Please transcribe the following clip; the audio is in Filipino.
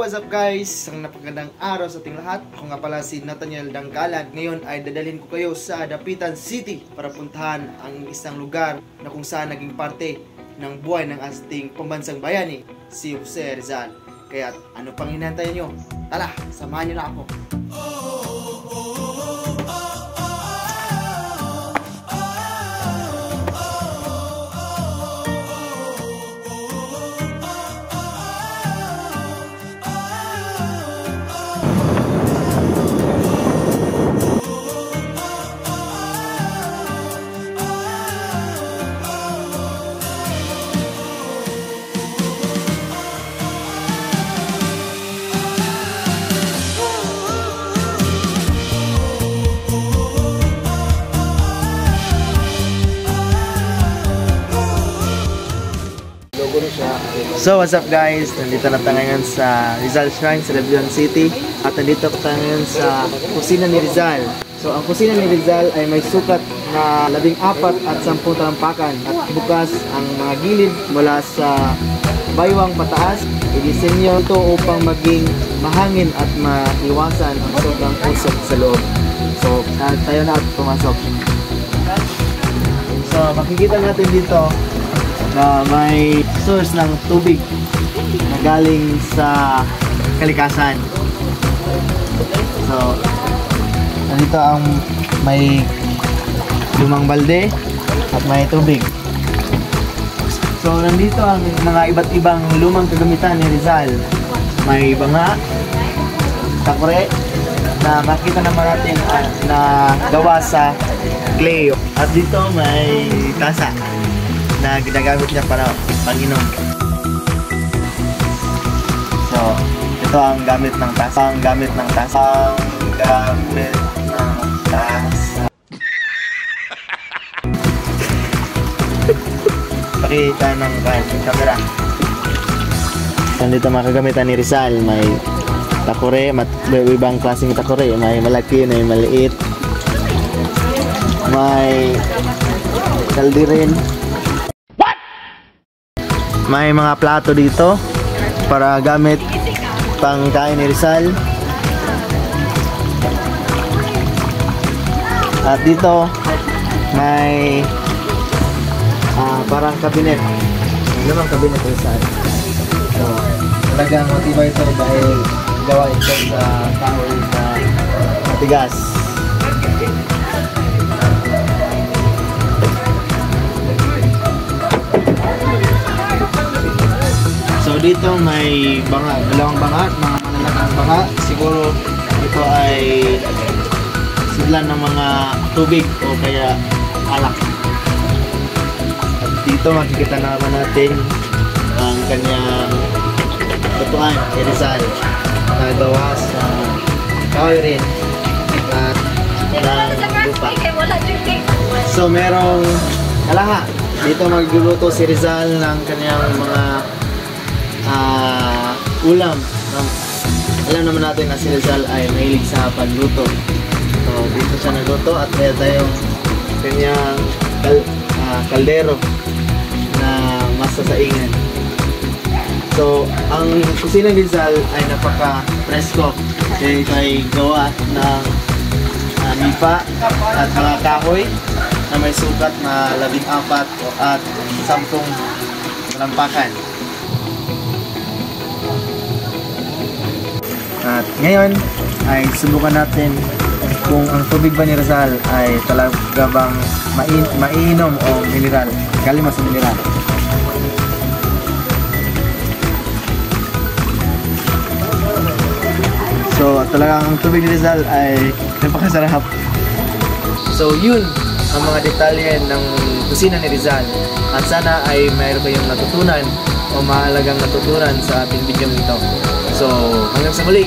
what's up guys? Isang napagandang araw sa ating lahat. Ako nga pala si Nathaniel Dangkalad. Ngayon ay dadalhin ko kayo sa Dapitan City para puntahan ang isang lugar na kung saan naging parte ng buhay ng ating pambansang bayani, si Jose Rizal. Kaya ano pang hinihintay nyo? Tara, samahan nyo na ako. So what's up guys, nandito na tayo ngayon sa Rizal Shrine sa Dapitan City. At nandito tayo ngayon sa kusina ni Rizal. So ang kusina ni Rizal ay may sukat na 14 at 10 talampakan. At bukas ang mga gilid mula sa baywang pataas. I-disenyo ito upang maging mahangin at maiwasan ang sobrang usok sa loob. So tayo na at pumasok. So makikita natin dito na may source ng tubig na galing sa kalikasan. So, nandito ang may lumang balde at may tubig. So, nandito ang mga iba't ibang lumang kagamitan ni Rizal. May banga, takore, na makita naman natin na gawa sa clay. At dito may tasa na ginagamit niya para pag-inom. So, ito ang gamit ng tasa. Pakita ng camera. Nandito mga kagamitan ni Rizal. May takore, ibang klaseng takore. May malaki, may maliit. May kaldirin. May mga plato dito para gamit pang kain ni Rizal. At dito may parang kabinet. Ano bang kabinet ni Rizal? So, talagang matibay ito dahil gawa ito sa kahoy na matigas. So dito may banga, dalawang banga, mga malalaking banga. Siguro ito ay sidlan ng mga tubig o kaya alak. At dito makikita naman natin ang kanyang tutuan, Rizal, na gawa sa kahoy rin at ng lupa. So merong alaha. Dito magluluto si Rizal ng kanyang mga ulam. Alam naman natin na si Rizal ay mahilig sa pagluto. So dito siya nagluto at kaya tayong kanyang kaldero na masasaingan. So ang kusina ni Rizal ay napaka-presko. Kaya ito ay gawa ng nipa at mga kahoy na may sukat na 14 at 10 talampakan. At ngayon ay subukan natin kung ang tubig ba ni Rizal ay talaga bang mainom o mineral. Galing mas mineral. So talagang ang tubig ni Rizal ay napakasarap. So yun ang mga detalye ng kusina ni Rizal. At sana ay mayroon kayong natutunan o mahalagang natutunan sa ating video nito. So hanggang sa muli.